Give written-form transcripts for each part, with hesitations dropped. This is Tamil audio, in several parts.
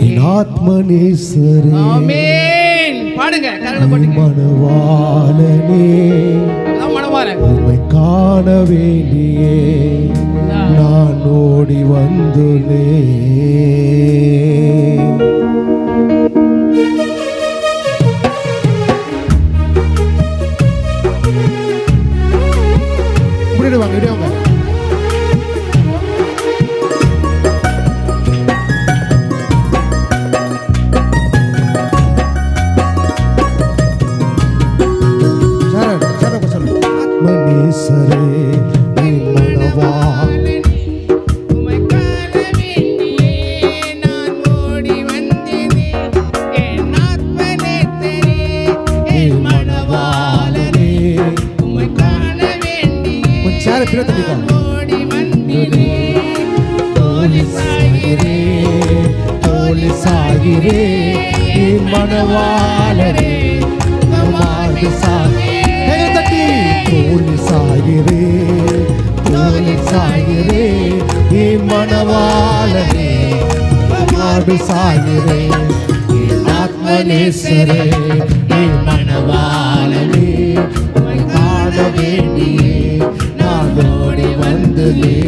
என் ஆத்மநேசரே. ஆமென். பாடுங்க, கரங்களை போடுங்க. மணவாளனே, மணவாளன் உம்மை காண வேண்டியே நான் ஓடி வந்துள்ளேன். இப்படிடுவாங்க, இடிவாங்க. ஆத்மநேசரே, என் மணவாளனே, உம்மை காண வேண்டியே நான் ஓடி வந்தேனே. என் ஆத்மநேசரே, என் மணவாளனே, உம்மை காண வேண்டியே சேர பிற தள்ளிக்கோ. ஓடி வந்தேனே. தோழி சாகிறே, தோழி சாகிறே, என் மணவாளனே, மார்பு சாகிறே. தட்டி தோழி சாகிறே, தோழி சாகிறே, என் மணவாளனே, மார்பு சாகிறே. என் ஆத்மநேசரே, என் மணவாளனே, உம்மை காண வேண்டியே நான் ஓடி வந்துள்ளேன்.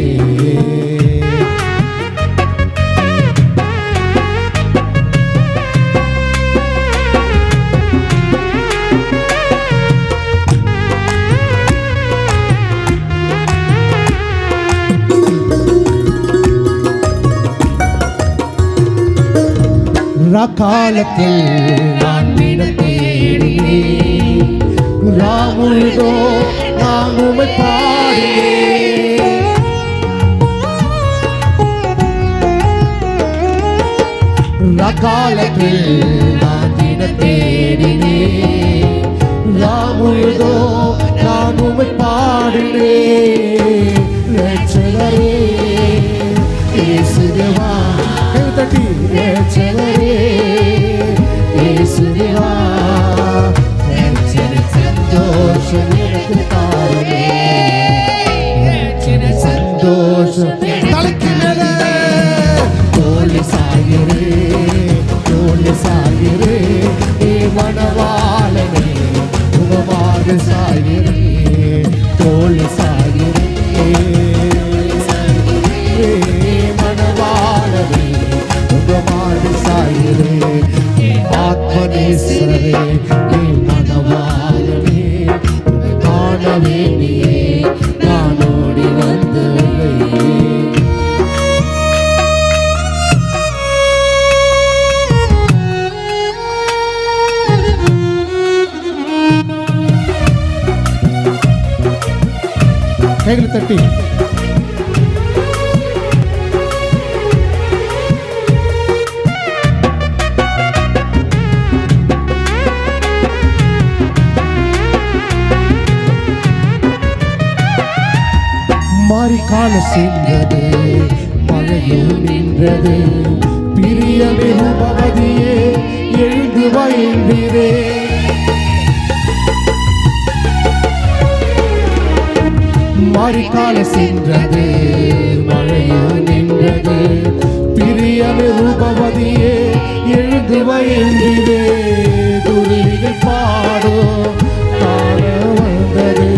காலத்தில் நான் தேடினேன், ராமுழுதோ நான் உம்மை பாடினேன். காலத்தில் நான் தேடினேன், ராமுழுதோ நான் உம்மை பாடினேன். ரட்சகரே இயேசுவா, தட்டி ரட்சகரே இயேசுவா, ரட்சண சந்தோஷம் எனக்கு தாருமே, ரட்சண சந்தோஷம் தலைக்கு மேலே. தோழி சாகிறே, தோழி சாகிறே, மணவாளனே, உமமாக சாகிறே, தோழி சாகிறே, மணவாளனே, உமமாக சாகிறே. ஆத்மநேசரே, மணவாளனே, காண வேண்டியே நான் ஓடி வந்துள்ளேன். கைகளை தட்டி மாரிக்கால சென்றது, மழையும் நின்றது, பிரியமே உபவதியே எழுந்து வயந்திரே. மாரிக்கால சென்றது, மழையும் நின்றது, பிரியமே உபவதியே எழுந்து வயந்திரே. குருவிகள் பாடும் கால வந்தது,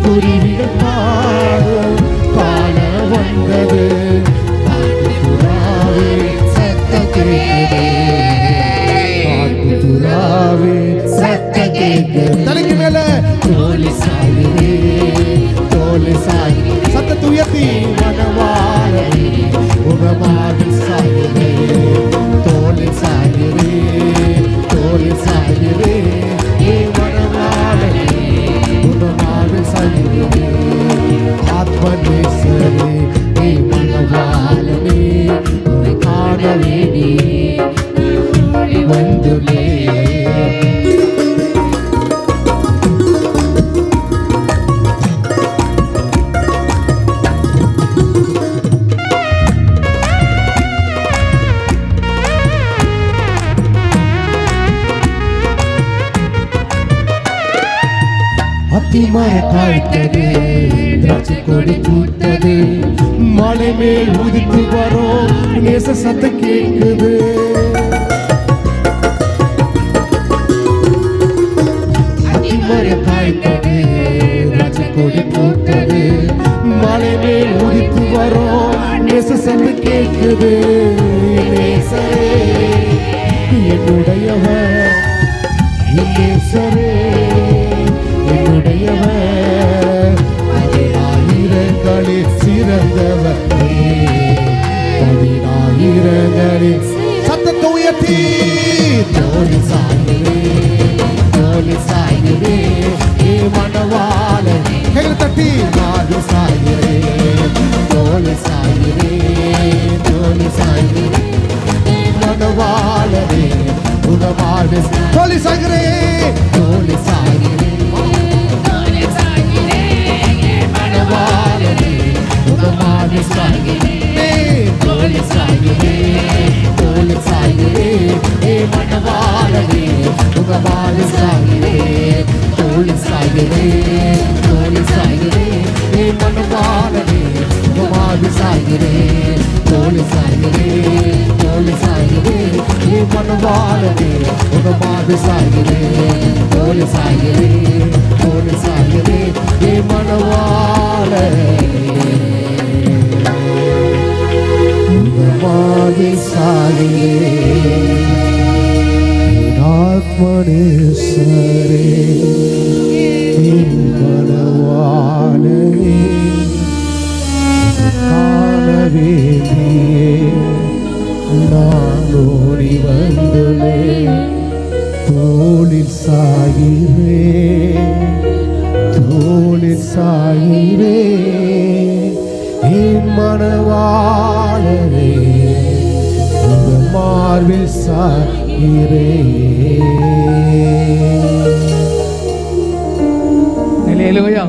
குருவிகள் பாடும் கால வந்தது. காட்டுப்புறாவே சத்தம் கேட்குதே, காட்டுப்புறாவே சத்தம் கேட்குது. தலைக்கு மேல தோழி சாகிறே, தோழி சாகிறே, சத்தத்தை உயர்த்தி மணவாளனே, உகமாக சாகிறே, தோழி சாகிறே, தோழி சாகிறே, மணவாளனே, உகமாக சாகிறே. ஆத்மநேசரே, மணவாளனே, உம்மை காண வேண்டியே வந்துள்ளேன். அத்திமர காய்த்தது, திராட்சை கொடி பூத்தது, மலை மேல் உதித்து வரும் நேச சத்தம் கேட்குது. தட்டி தோளில் சாய்கிறேன் தோளில் சாய்கிறேன் மனவாளனே கைகளை தட்டி மார்பில் சாய்கிறேன் தோளில் சாய்கிறேன் தோளில் சாய்கிறேன் மனவாளனே உனமார்பில் தோளில் சாய்கிறேன் தோளில் சாய்கிறேன் மனவாளனே உனமார்பில் சாய்கிறேன் தோளில் சாய்கிறேன் தோளில் சாய்கிறேன் மனவாளனே உனமார்பில் சாய்கிறேன் தோளில் சாய்கிறேன் தோளில் சாய்கிறேன் மனவாளனே உனமார்பில் சாய்கிறேன் தோளில் சாய்கிறேன் தோளில் சாய்கிறேன் மனவாளனே உனமார்பில் சாய்கிறேன் தோளில் சாய்கிறேன் தோளில் சாய்கிறேன் மனவாளனே உனமார்பில் சாய்கிறேன் ஆத்மனேஸ்வரே மனவாளனே காண வேண்டியே நான் ஓடி வந்துள்ளேன் தோளில் சாகிறேன் தோளில் சாகிறேன் என் மனவாளனே உங்கள் மார்பில் சாகிறேன். அல்லேலூயா.